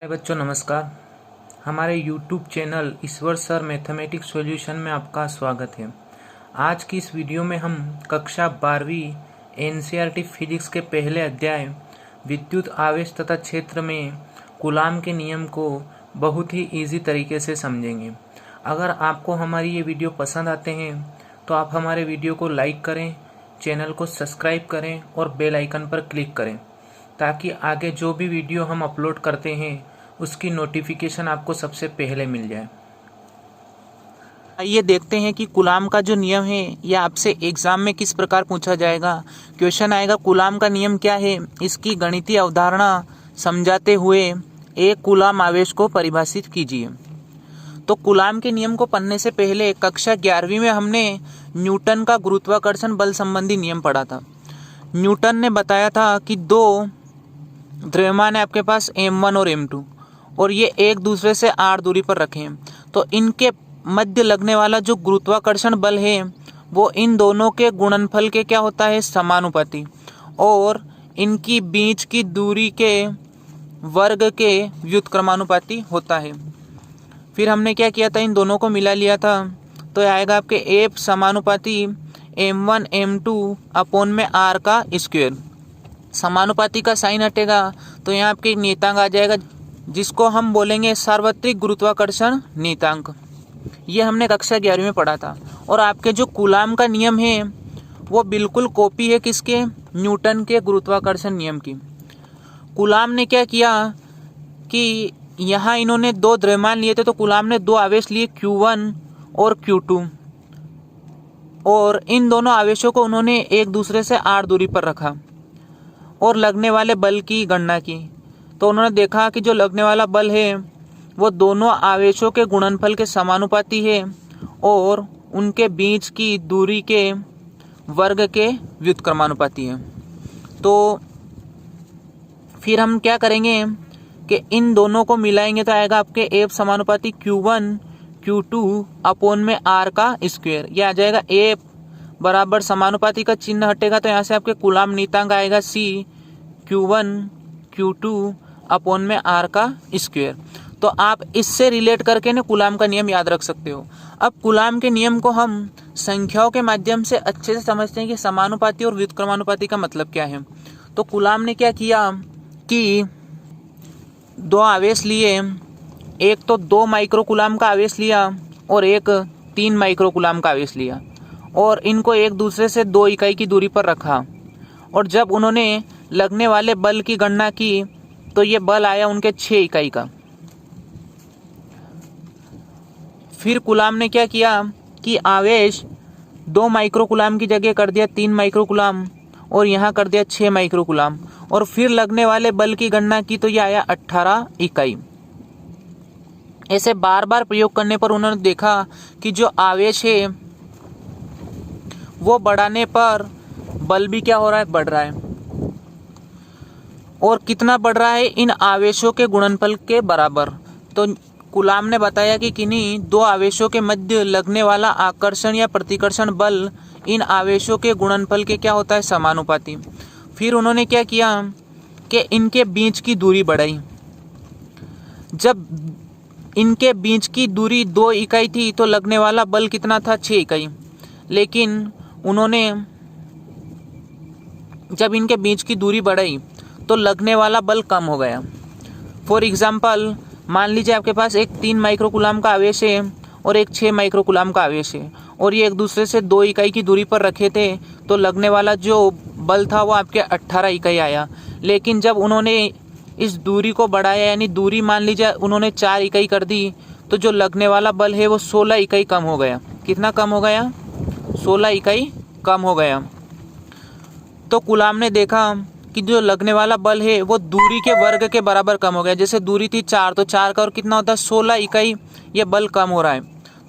हाय बच्चों, नमस्कार। हमारे YouTube चैनल ईश्वर सर मैथमेटिक्स सॉल्यूशन में आपका स्वागत है। आज की इस वीडियो में हम कक्षा 12वीं एनसीईआरटी फिजिक्स के पहले अध्याय विद्युत आवेश तथा क्षेत्र में कूलाम के नियम को बहुत ही इजी तरीके से समझेंगे। अगर आपको हमारी ये वीडियो पसंद आते हैं तो आप हमारे वीडियो को लाइक करें, चैनल को सब्सक्राइब करें और बेल आइकन पर क्लिक करें ताकि आगे जो भी वीडियो हम अपलोड करते हैं उसकी नोटिफिकेशन आपको सबसे पहले मिल जाए। आइए देखते हैं कि कूलाम का जो नियम है यह आपसे एग्जाम में किस प्रकार पूछा जाएगा। क्वेश्चन आएगा कूलाम का नियम क्या है, इसकी गणितीय अवधारणा समझाते हुए एक कूलाम आवेश को परिभाषित कीजिए। तो कूलाम के नियम को पढ़ने से पहले कक्षा 11वीं में हमने न्यूटन का गुरुत्वाकर्षण बल संबंधी नियम पढ़ा था। न्यूटन ने बताया था कि दो द्रव्यमान है आपके पास m1 और m2 और ये एक दूसरे से r दूरी पर रखे हैं, तो इनके मध्य लगने वाला जो गुरुत्वाकर्षण बल है वो इन दोनों के गुणनफल के क्या होता है, समानुपाती, और इनकी बीच की दूरी के वर्ग के व्युत्क्रमानुपाती होता है। फिर हमने क्या किया था, इन दोनों को मिला लिया था, तो आएगा आपके F समानुपाती m1 m2 अपॉन में r का स्क्वायर। समानुपाती का साइन हटेगा तो यहाँ आपके नियतांक आ जाएगा जिसको हम बोलेंगे सार्वत्रिक गुरुत्वाकर्षण नियतांक। ये हमने कक्षा 11वीं में पढ़ा था। और आपके जो कूलाम का नियम है वो बिल्कुल कॉपी है किसके, न्यूटन के गुरुत्वाकर्षण नियम की। कूलाम ने क्या किया कि यहाँ इन्होंने दो द्रव्यमान लिए थे, तो कूलाम ने दो आवेश लिए Q1 और Q2, और इन दोनों आवेशों को उन्होंने एक दूसरे से r दूरी पर रखा और लगने वाले बल की गणना की। तो उन्होंने देखा कि जो लगने वाला बल है वो दोनों आवेशों के गुणनफल के समानुपाती है और उनके बीच की दूरी के वर्ग के व्युत्क्रमानुपाती है। तो फिर हम क्या करेंगे कि इन दोनों को मिलाएंगे तो आएगा आपके F समानुपाती Q1 Q2 अपॉन में R का स्क्वायर। यह आ जाएगा F बराबर समानुपाती का चिन्ह हटेगा तो यहाँ से आपके कूलाम नियतांक आएगा C Q1 Q2 अपॉन में R का स्क्वायर। तो आप इससे रिलेट करके ना कूलाम का नियम याद रख सकते हो। अब कूलाम के नियम को हम संख्याओं के माध्यम से अच्छे से समझते हैं कि समानुपाती और व्युत्क्रमानुपाती का मतलब क्या है। तो कूलाम ने क्या किया कि दो आवेश लिए, एक तो 2 माइक्रो कूलाम का आवेश लिया और एक 3 माइक्रो कूलाम का आवेश लिया, और इनको एक दूसरे से 2 इकाई की दूरी पर रखा। और जब उन्होंने लगने वाले बल की गणना की तो ये बल आया उनके 6 इकाई का। फिर कूलाम ने क्या किया कि आवेश 2 माइक्रो कूलाम की जगह कर दिया 3 माइक्रो कूलाम और यहाँ कर दिया 6 माइक्रो कूलाम, और फिर लगने वाले बल की गणना की तो ये आया 18 इकाई। ऐसे बार बार प्रयोग करने पर उन्होंने देखा कि जो आवेश है वो बढ़ाने पर बल भी क्या हो रहा है, बढ़ रहा है। और कितना बढ़ रहा है, इन आवेशों के गुणनफल के बराबर। तो कूलाम ने बताया कि किन्हीं दो आवेशों के मध्य लगने वाला आकर्षण या प्रतिकर्षण बल इन आवेशों के गुणनफल के क्या होता है, समानुपाती। फिर उन्होंने क्या किया कि इनके बीच की दूरी बढ़ाई। जब इनके बीच की दूरी 2 इकाई थी तो लगने वाला बल कितना था, 6 इकाई। लेकिन उन्होंने जब इनके बीच की दूरी बढ़ाई तो लगने वाला बल कम हो गया। फॉर एग्जाम्पल, मान लीजिए आपके पास एक 3 माइक्रो कूलाम का आवेश है और एक 6 माइक्रो कूलाम का आवेश है, और ये एक दूसरे से 2 इकाई की दूरी पर रखे थे, तो लगने वाला जो बल था वो आपके 18 इकाई आया। लेकिन जब उन्होंने इस दूरी को बढ़ाया, यानी दूरी मान लीजिए उन्होंने 4 इकाई कर दी, तो जो लगने वाला बल है वो 16 इकाई कम हो गया। कितना कम हो गया, 16 इकाई कम हो गया। तो कूलाम ने देखा कि जो लगने वाला बल है वो दूरी के वर्ग के बराबर कम हो गया। जैसे दूरी थी 4, तो 4 का और कितना होता है, 16 इकाई, ये बल कम हो रहा है।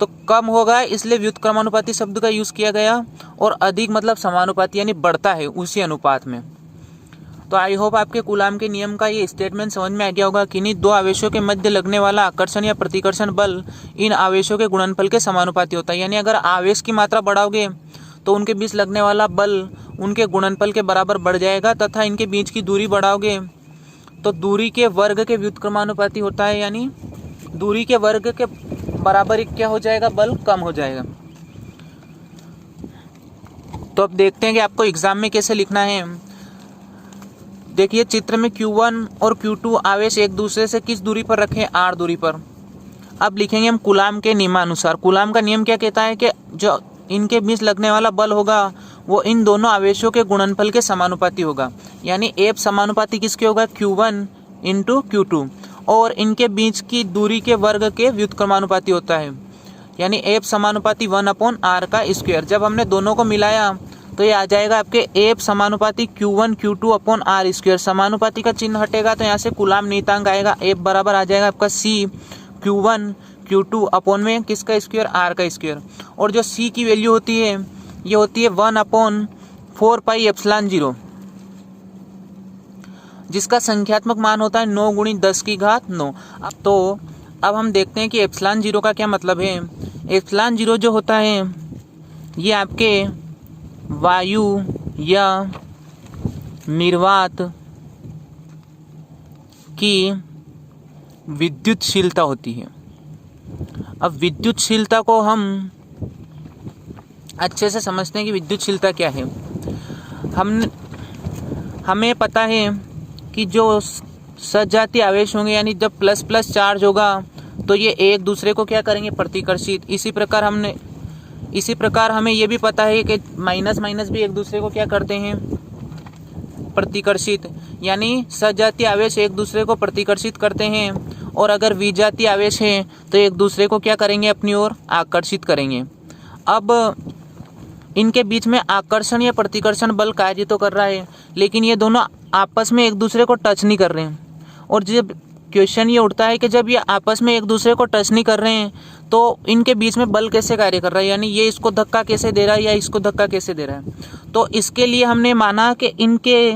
तो कम होगा इसलिए व्युत्क्रमानुपाती शब्द का यूज़ किया गया, और अधिक मतलब समानुपाती यानी बढ़ता है उसी अनुपात में। तो आई होप आपके कूलाम के नियम का ये स्टेटमेंट समझ में आ गया होगा। किन्हीं दो आवेशों के मध्य लगने वाला आकर्षण या प्रतिकर्षण बल इन आवेशों के गुणनफल के समानुपाती होता है। यानी अगर आवेश की मात्रा बढ़ाओगे तो उनके बीच लगने वाला बल उनके गुणनफल के बराबर बढ़ जाएगा, तथा इनके बीच की दूरी बढ़ाओगे तो दूरी के वर्ग के व्युत्क्रमानुपाती होता है, यानी दूरी के वर्ग के बराबर क्या हो जाएगा, बल कम हो जाएगा। तो अब देखते हैं कि आपको एग्जाम में कैसे लिखना है। देखिए चित्र में Q1 और Q2 आवेश एक दूसरे से किस दूरी पर रखें, r दूरी पर। अब लिखेंगे हम कूलाम के नियमानुसार। कूलाम का नियम क्या कहता है कि जो इनके बीच लगने वाला बल होगा वो इन दोनों आवेशों के गुणनफल के समानुपाती होगा, यानी F समानुपाती किसके होगा, Q1 इंटू Q2, और इनके बीच की दूरी के वर्ग के व्युत्क्रमानुपाती होता है, यानी F समानुपाती 1/r का स्क्वायर। जब हमने दोनों को मिलाया तो ये आ जाएगा आपके F समानुपाती Q1 Q2/r स्क्वायर। समानुपाती का चिन्ह हटेगा तो यहाँ से कूलाम नियतांक आएगा, F बराबर आ जाएगा आपका C Q1 Q2 अपॉन में किसका स्क्वायर, r का स्क्वायर। और जो C की वैल्यू होती है ये होती है 1/4 पाई एप्सिलॉन 0, जिसका संख्यात्मक मान होता है 9 × 10⁻9। अब हम देखते हैं कि एप्सिलॉन 0 का क्या मतलब है। एप्सिलॉन 0 जो होता है ये आपके वायु या निर्वात की विद्युतशीलता होती है। अब विद्युतशीलता को हम अच्छे से समझते हैं कि विद्युतशीलता क्या है। हमें पता है कि जो सजातीय आवेश होंगे, यानी जब प्लस प्लस चार्ज होगा तो ये एक दूसरे को क्या करेंगे, प्रतिकर्षित। इसी प्रकार हमें ये भी पता है कि माइनस माइनस भी एक दूसरे को क्या करते हैं, प्रतिकर्षित, यानी सजातीय आवेश एक दूसरे को प्रतिकर्षित करते हैं, और अगर विजातीय आवेश है तो एक दूसरे को क्या करेंगे, अपनी ओर आकर्षित करेंगे। अब इनके बीच में आकर्षण या प्रतिकर्षण बल कार्य तो कर रहा है, लेकिन ये दोनों आपस में एक दूसरे को टच नहीं कर रहे हैं। और जब क्वेश्चन ये उठता है कि जब ये आपस में एक दूसरे को टच नहीं कर रहे हैं तो इनके बीच में बल कैसे कार्य कर रहा है, यानी ये इसको धक्का कैसे दे रहा है या इसको धक्का कैसे दे रहा है। तो इसके लिए हमने माना कि इनके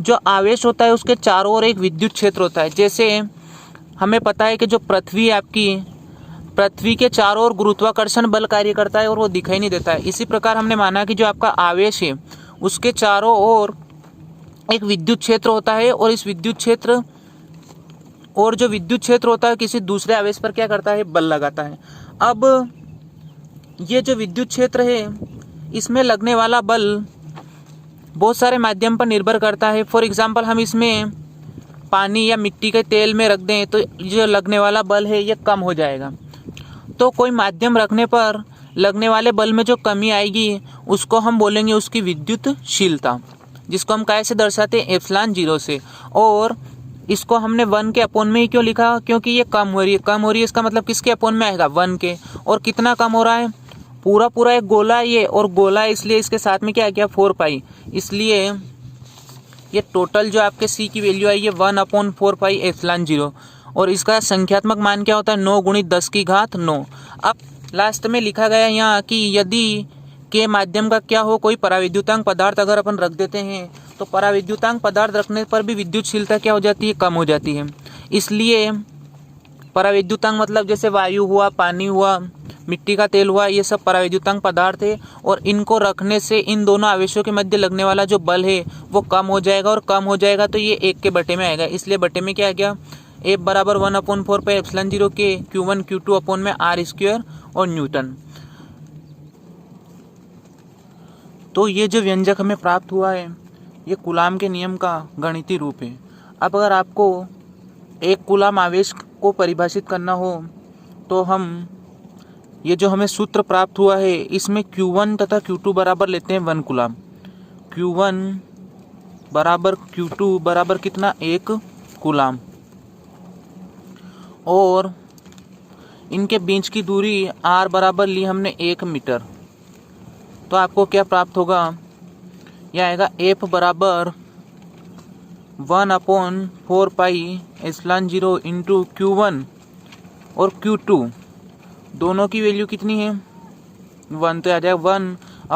जो आवेश होता है उसके चारों ओर एक विद्युत क्षेत्र होता है। जैसे हमें पता है कि जो पृथ्वी है आपकी, पृथ्वी के चारों ओर गुरुत्वाकर्षण बल कार्य करता है और वो दिखाई नहीं देता है। इसी प्रकार हमने माना कि जो आपका आवेश है उसके चारों ओर एक विद्युत क्षेत्र होता है, और इस विद्युत क्षेत्र और जो विद्युत क्षेत्र होता है किसी दूसरे आवेश पर क्या करता है, बल लगाता है। अब ये जो विद्युत क्षेत्र है इसमें लगने वाला बल बहुत सारे माध्यम पर निर्भर करता है। फॉर एग्जाम्पल हम इसमें पानी या मिट्टी के तेल में रख दें तो जो लगने वाला बल है ये कम हो जाएगा। तो कोई माध्यम रखने पर लगने वाले बल में जो कमी आएगी उसको हम बोलेंगे उसकी विद्युतशीलता, जिसको हम कैसे दर्शाते हैं, एप्सिलॉन 0 से। और इसको हमने 1 के अपोन में ही क्यों लिखा, क्योंकि ये कम हो रही है। इसका मतलब किसके अपोन में आएगा, 1 के। और कितना कम हो रहा है, पूरा एक गोला ये, और गोला इसलिए इसके साथ में क्या आ गया, 4 पाई। इसलिए ये टोटल जो आपके C की वैल्यू आई ये 1/4 पाई एप्सिलॉन 0, और इसका संख्यात्मक मान क्या होता है, 9 × 10⁻9। अब लास्ट में लिखा गया यहाँ कि यदि के माध्यम का क्या हो, कोई पराविद्युतांक पदार्थ अगर अपन रख देते हैं तो पराविद्युतांक पदार्थ रखने पर भी विद्युतशीलता क्या हो जाती है, कम हो जाती है। इसलिए पराविद्युतांक मतलब जैसे वायु हुआ, पानी हुआ, मिट्टी का तेल हुआ, ये सब पराविद्युतांक पदार्थ है, और इनको रखने से इन दोनों आवेशों के मध्य लगने वाला जो बल है वो कम हो जाएगा, और कम हो जाएगा तो ये 1 के बटे में आएगा। इसलिए बटे में क्या आ गया, F बराबर 1/4 पाई एप्सिलॉन 0 के Q1 Q2 अपॉन में R स्क्वायर और न्यूटन। तो ये जो व्यंजक हमें प्राप्त हुआ है ये कूलाम के नियम का गणितीय रूप है। अब अगर आपको एक कूलाम आवेश को परिभाषित करना हो तो हम ये जो हमें सूत्र प्राप्त हुआ है इसमें Q1 तथा Q2 बराबर लेते हैं 1 कूलाम। Q1 बराबर Q2 बराबर कितना, 1 कूलाम, और इनके बीच की दूरी R बराबर ली हमने 1 मीटर। तो आपको क्या प्राप्त होगा, यह आएगा F बराबर 1/4 पाई एप्सिलॉन 0 इंटू Q1 और Q2 दोनों की वैल्यू कितनी है, 1, तो आ जाएगा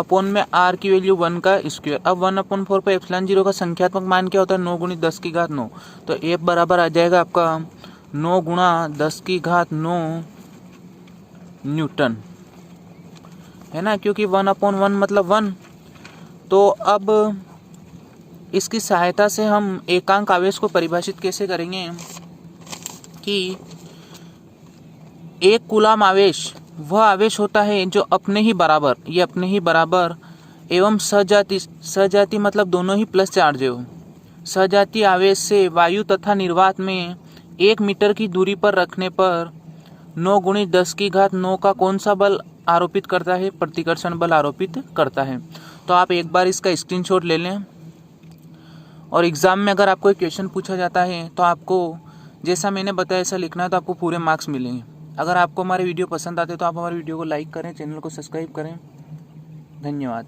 1 में R की वैल्यू 1 का स्क्वायर। अब 1/4 पाई एप्सिलॉन 0 का संख्यात्मक मान क्या होता है, 9 × 10⁻9। तो F बराबर आ जाएगा आपका 9 × 10⁻9 न्यूटन, है ना, क्योंकि 1/1 मतलब 1। तो अब इसकी सहायता से हम एकांक आवेश को परिभाषित कैसे करेंगे कि एक कूलाम आवेश वह आवेश होता है जो अपने ही बराबर एवं सजाती मतलब दोनों ही प्लस चार्ज हो, सजाती आवेश से वायु तथा निर्वात में 1 मीटर की दूरी पर रखने पर 9 × 10⁹ का कौन सा बल आरोपित करता है? प्रतिकर्षण बल आरोपित करता है। तो आप एक बार इसका स्क्रीनशॉट ले लें और एग्जाम में अगर आपको एक क्वेश्चन पूछा जाता है तो आपको जैसा मैंने बताया ऐसा लिखना है, तो आपको पूरे मार्क्स मिलेंगे। अगर आपको हमारे वीडियो पसंद आते तो आप हमारे वीडियो को लाइक करें, चैनल को सब्सक्राइब करें। धन्यवाद।